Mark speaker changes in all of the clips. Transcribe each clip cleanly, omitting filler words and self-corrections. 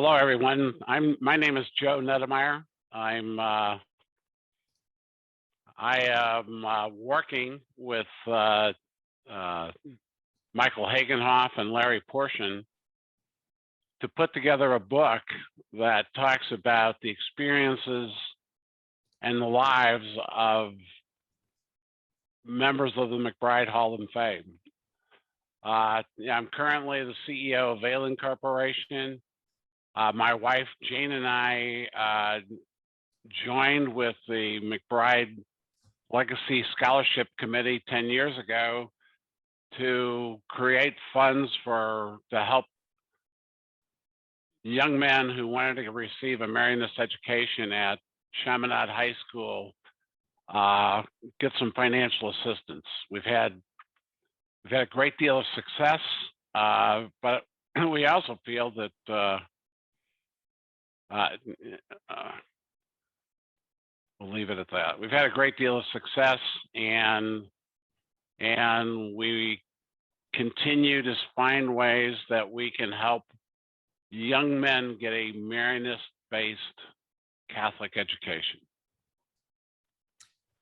Speaker 1: Hello, everyone. My name is Joe Nedemeyer. I am working with Michael Hagenhoff and Larry Portion to put together a book that talks about the experiences and the lives of members of the McBride Hall of Fame. I'm currently the CEO of Valen Corporation. My wife, Jane, and I joined with the McBride Legacy Scholarship Committee 10 years ago to create funds to help young men who wanted to receive a Marianist education at Chaminade High School get some financial assistance. We've had a great deal of success, but we also feel that we'll leave it at that. We've had a great deal of success, and we continue to find ways that we can help young men get a Marianist-based Catholic education.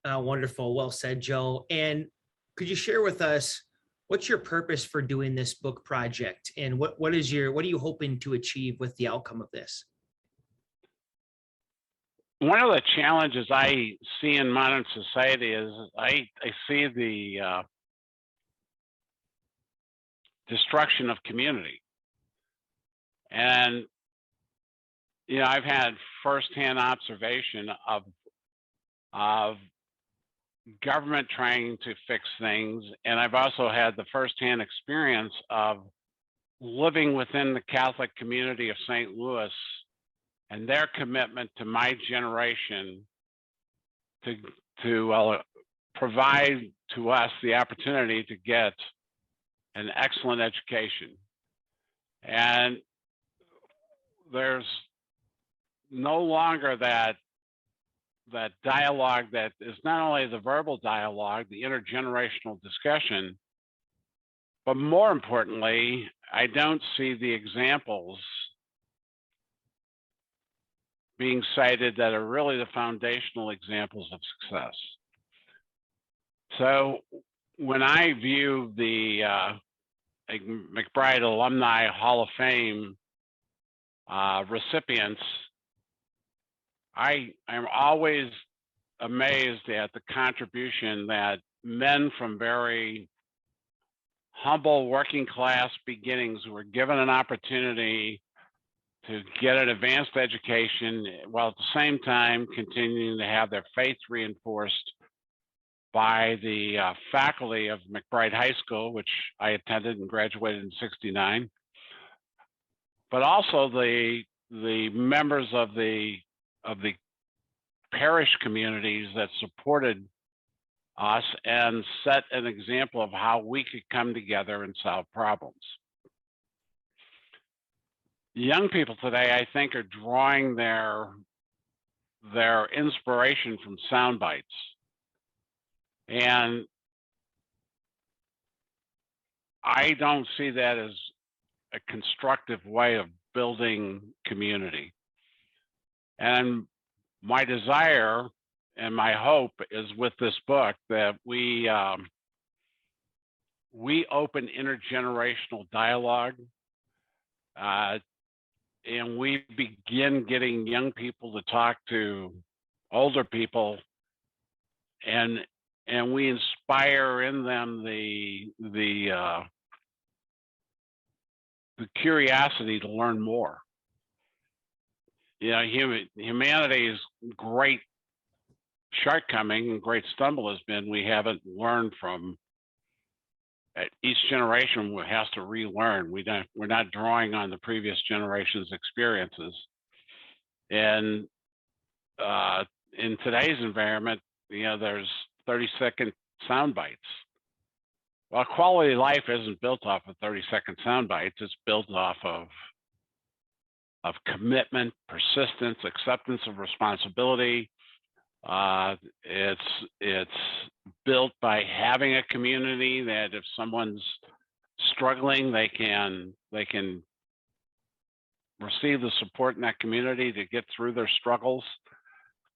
Speaker 2: Wonderful. Well said, Joe. And could you share with us what's your purpose for doing this book project, and what are you hoping to achieve with the outcome of this?
Speaker 1: One of the challenges I see in modern society is I see the destruction of community. And, I've had firsthand observation of government trying to fix things. And I've also had the firsthand experience of living within the Catholic community of St. Louis and their commitment to my generation to provide to us the opportunity to get an excellent education. And there's no longer that dialogue that is not only the verbal dialogue, the intergenerational discussion, but more importantly, I don't see the examples being cited that are really the foundational examples of success. So when I view the McBride Alumni Hall of Fame recipients, I'm always amazed at the contribution that men from very humble working class beginnings who were given an opportunity to get an advanced education while at the same time continuing to have their faith reinforced by the faculty of McBride High School, which I attended and graduated in '69, but also the members of the parish communities that supported us and set an example of how we could come together and solve problems. Young people today, I think, are drawing their inspiration from sound bites. And I don't see that as a constructive way of building community. And my desire and my hope is with this book that we open intergenerational dialogue, and we begin getting young people to talk to older people, and we inspire in them the curiosity to learn more. Humanity's great shortcoming and great stumble has been we haven't learned from. Each generation has to relearn. We're not drawing on the previous generation's experiences. And in today's environment, there's 30-second sound bites. Well, quality of life isn't built off of 30-second sound bites. It's built off of commitment, persistence, acceptance of responsibility. It's built by having a community that if someone's struggling, they can receive the support in that community to get through their struggles.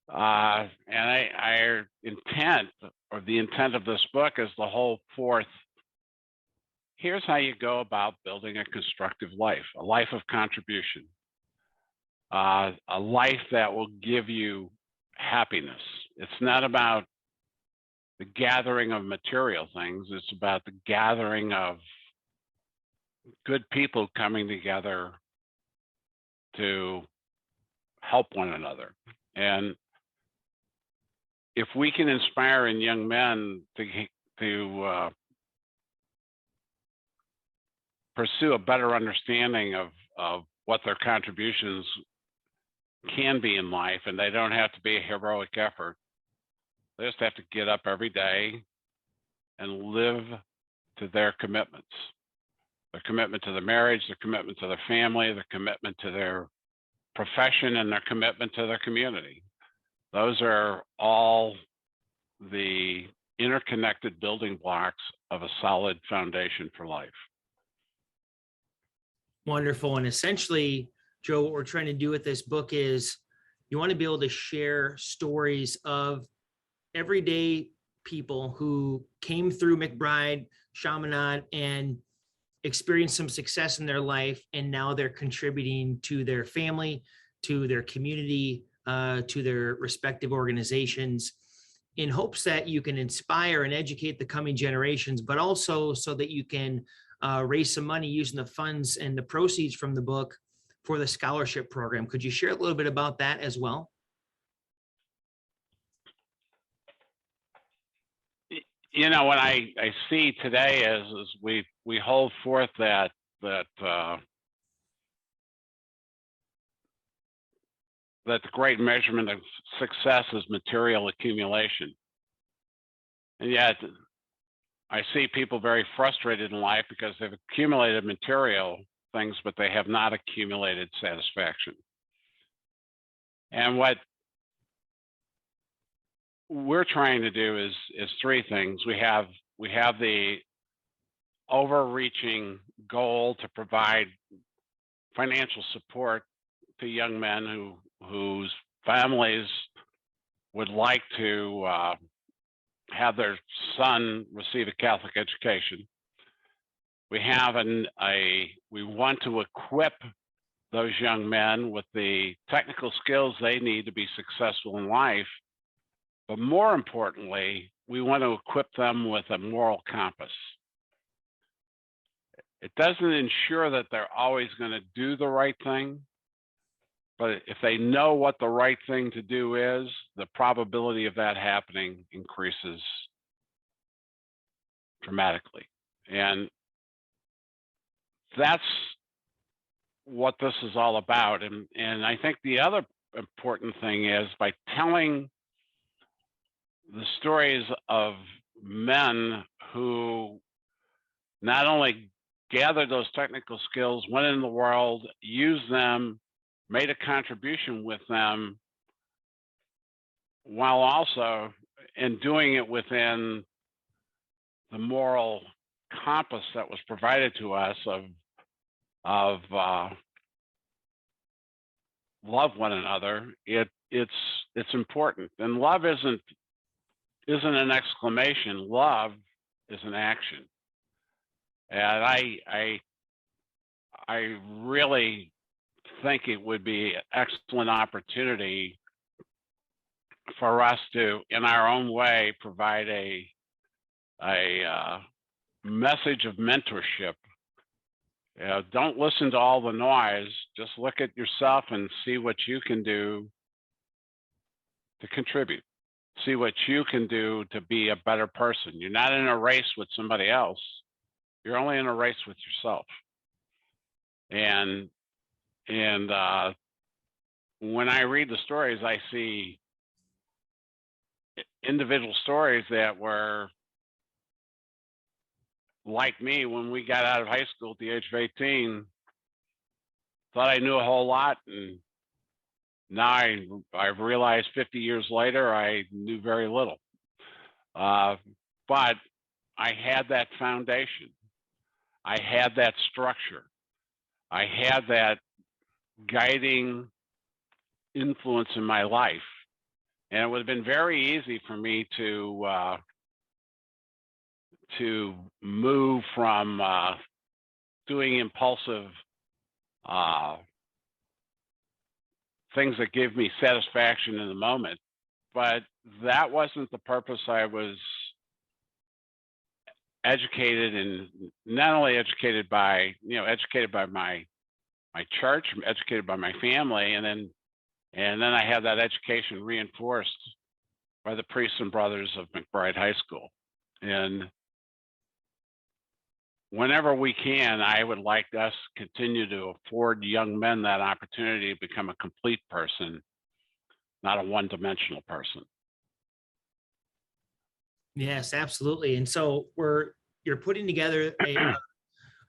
Speaker 1: And our intent, or the intent of this book, is to hold forth, here's how you go about building a constructive life, a life of contribution, a life that will give you happiness. It's not about the gathering of material things. It's about the gathering of good people coming together to help one another. And if we can inspire in young men to pursue a better understanding of what their contributions can be in life, and they don't have to be a heroic effort. They just have to get up every day and live to their commitments. Their commitment to the marriage, their commitment to their family, their commitment to their profession, and their commitment to their community. Those are all the interconnected building blocks of a solid foundation for life.
Speaker 2: Wonderful. And essentially, Joe, what we're trying to do with this book is you want to be able to share stories of everyday people who came through McBride, Chaminade, and experienced some success in their life, and now they're contributing to their family, to their community, to their respective organizations, in hopes that you can inspire and educate the coming generations, but also so that you can raise some money using the funds and the proceeds from the book for the scholarship program. Could you share a little bit about that as well?
Speaker 1: You know, what I see today is we hold forth that the great measurement of success is material accumulation. And yet I see people very frustrated in life because they've accumulated material things, but they have not accumulated satisfaction. And what we're trying to do is three things. We have the overreaching goal to provide financial support to young men whose families would like to have their son receive a Catholic education. We have we want to equip those young men with the technical skills they need to be successful in life. But more importantly, we want to equip them with a moral compass. It doesn't ensure that they're always going to do the right thing, but if they know what the right thing to do is, the probability of that happening increases dramatically. And that's what this is all about. And I think the other important thing is, by telling the stories of men who not only gathered those technical skills, went in the world, used them, made a contribution with them, while also in doing it within the moral compass that was provided to us of love one another. It's important. And love isn't an exclamation. Love is an action. And I really think it would be an excellent opportunity for us to, in our own way, provide a message of mentorship. Don't listen to all the noise. Just look at yourself and see what you can do to contribute. See what you can do to be a better person. You're not in a race with somebody else. You're only in a race with yourself. And when I read the stories, I see individual stories that were like me when we got out of high school at the age of 18. Thought I knew a whole lot, and now I've realized 50 years later I knew very little. But I had that foundation. I had that structure. I had that guiding influence in my life. And it would have been very easy for me to move from doing impulsive things that give me satisfaction in the moment. But that wasn't the purpose. I was educated, and not only educated by my church, educated by my family, and then I had that education reinforced by the priests and brothers of McBride High School. And whenever we can, I would like us to continue to afford young men that opportunity to become a complete person, not a one-dimensional person.
Speaker 2: Yes, absolutely. And so you're putting together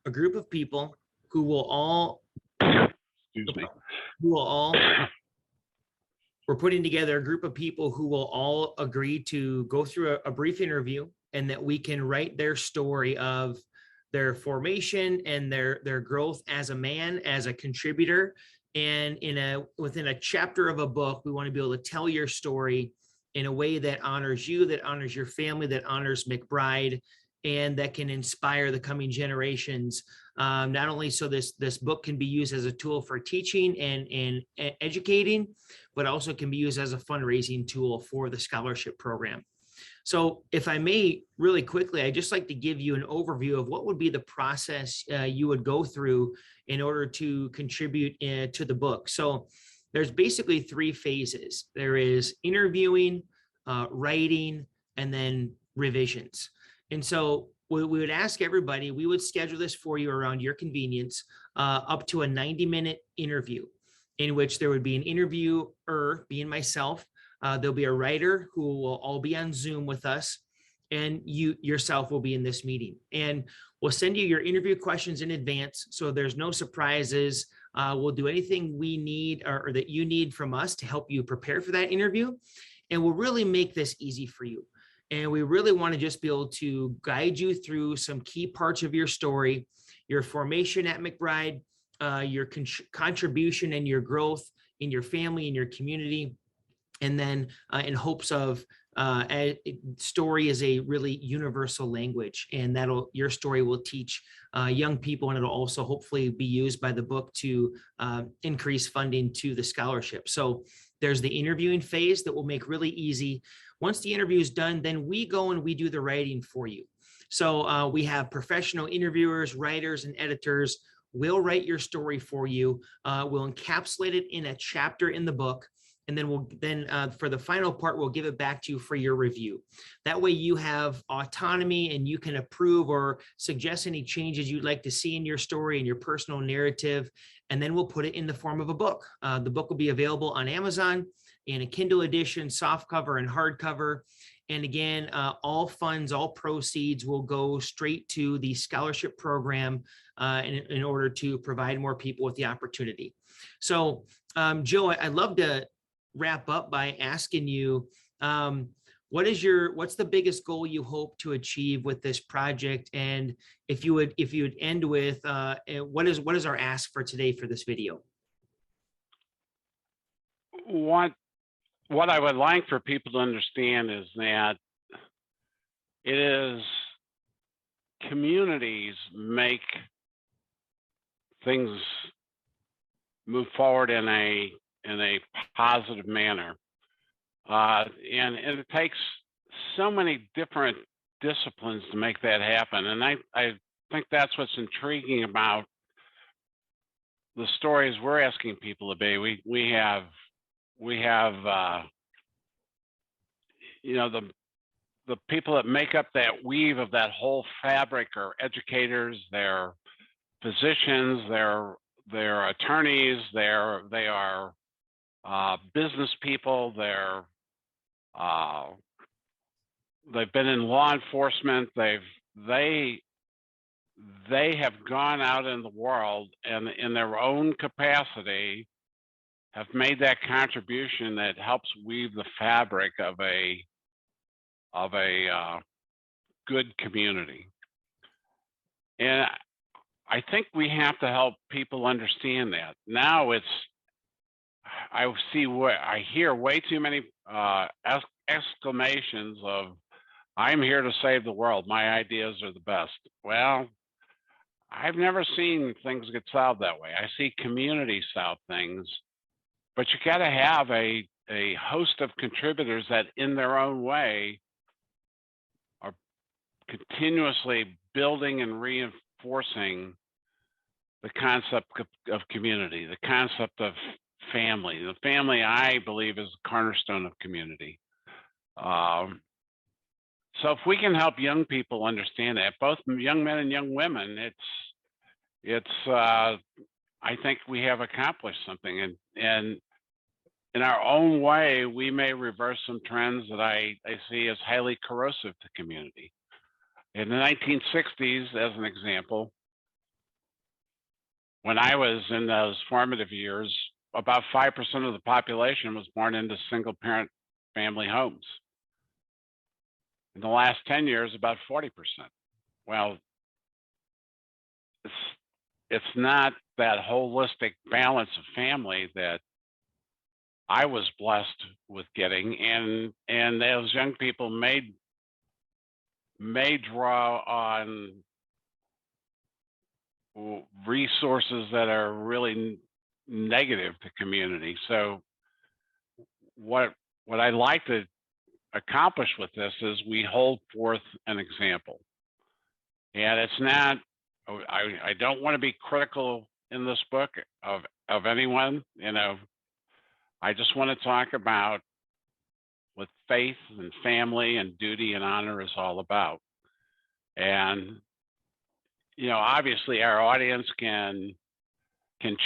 Speaker 2: a group of people who will all,
Speaker 1: Excuse me.
Speaker 2: We're putting together a group of people who will all agree to go through a brief interview, and that we can write their story of their formation and their growth as a man, as a contributor. And within a chapter of a book, we want to be able to tell your story in a way that honors you, that honors your family, that honors McBride, and that can inspire the coming generations. Not only so this book can be used as a tool for teaching and educating, but also can be used as a fundraising tool for the scholarship program. So if I may, really quickly, I'd just like to give you an overview of what would be the process you would go through in order to contribute to the book. So there's basically 3 phases. There is interviewing, writing, and then revisions. And so we would ask everybody, we would schedule this for you around your convenience, up to a 90-minute interview, in which there would be an interviewer, being myself. There'll be a writer who will all be on Zoom with us, and you yourself will be in this meeting. And we'll send you your interview questions in advance, so there's no surprises. We'll do anything we need or that you need from us to help you prepare for that interview. And we'll really make this easy for you. And we really want to just be able to guide you through some key parts of your story, your formation at McBride, your contribution and your growth in your family, in your community. And then in hopes of story is a really universal language, and your story will teach young people, and it'll also hopefully be used by the book to increase funding to the scholarship. So there's the interviewing phase that we'll make really easy. Once the interview is done, then we go and we do the writing for you. So we have professional interviewers, writers, and editors. We'll write your story for you. We'll encapsulate it in a chapter in the book. And then for the final part, we'll give it back to you for your review. That way you have autonomy, and you can approve or suggest any changes you'd like to see in your story and your personal narrative. And then we'll put it in the form of a book. The book will be available on Amazon in a Kindle edition, softcover and hardcover. And again, all funds, all proceeds will go straight to the scholarship program in order to provide more people with the opportunity. So Joe, I'd love to wrap up by asking you, what's the biggest goal you hope to achieve with this project? And if you would end with, what is our ask for today for this video?
Speaker 1: What I would like for people to understand is that it is communities make things move forward in a positive manner. And it takes so many different disciplines to make that happen. And I think that's what's intriguing about the stories we're asking people to be. We have the people that make up that weave of that whole fabric are educators, they're physicians, they're attorneys, they are business people, they've been in law enforcement, they have gone out in the world and in their own capacity have made that contribution that helps weave the fabric of a good community. And I think we have to help people understand that. Now I hear way too many exclamations of, I'm here to save the world. My ideas are the best. Well, I've never seen things get solved that way. I see community solve things, but you got to have a host of contributors that in their own way are continuously building and reinforcing the concept of community, the concept of family. The family, I believe, is the cornerstone of community. So if we can help young people understand that, both young men and young women, I think we have accomplished something. And in our own way, we may reverse some trends that I see as highly corrosive to community. In the 1960s, as an example, when I was in those formative years, about 5% of the population was born into single parent family homes. In the last 10 years, about 40%. Well, it's not that holistic balance of family that I was blessed with getting, and those young people may draw on resources that are really negative to community. So what I'd like to accomplish with this is we hold forth an example. And it's not, I don't want to be critical in this book of anyone, you know. I just want to talk about what faith and family and duty and honor is all about. And, you know, obviously our audience can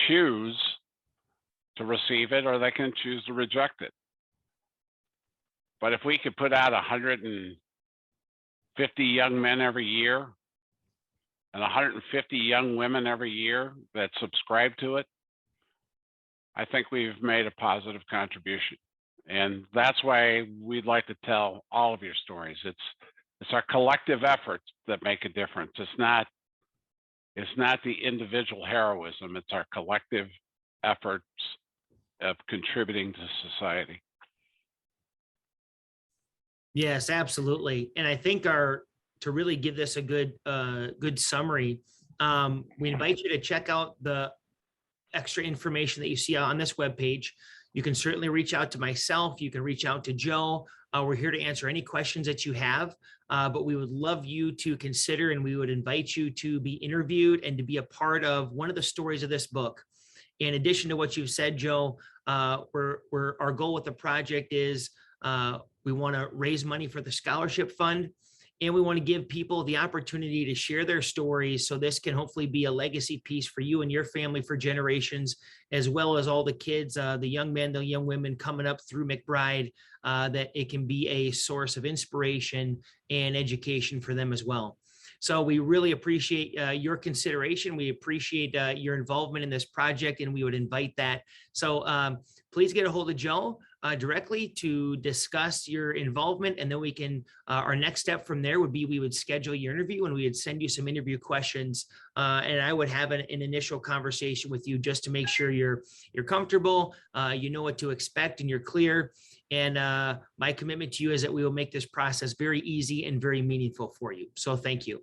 Speaker 1: choose to receive it, or they can choose to reject it. But if we could put out 150 young men every year and 150 young women every year that subscribe to it, I think we've made a positive contribution. And that's why we'd like to tell all of your stories. It's our collective efforts that make a difference. It's not the individual heroism, it's our collective efforts of contributing to society.
Speaker 2: Yes, absolutely. And I think to really give this a good summary, we invite you to check out the extra information that you see on this webpage. You can certainly reach out to myself. You can reach out to Joe. We're here to answer any questions that you have, but we would love you to consider, and we would invite you to be interviewed and to be a part of one of the stories of this book. In addition to what you've said, Joe, our goal with the project is we want to raise money for the scholarship fund, and we want to give people the opportunity to share their stories. So this can hopefully be a legacy piece for you and your family for generations, as well as all the kids, the young men, the young women coming up through McBride, that it can be a source of inspiration and education for them as well. So we really appreciate your consideration. We appreciate your involvement in this project, and we would invite that. So please get a hold of Joe directly to discuss your involvement, and then we can, our next step from there would be we would schedule your interview, and we would send you some interview questions, and I would have an initial conversation with you just to make sure you're comfortable, you know what to expect, and you're clear. And my commitment to you is that we will make this process very easy and very meaningful for you. So thank you.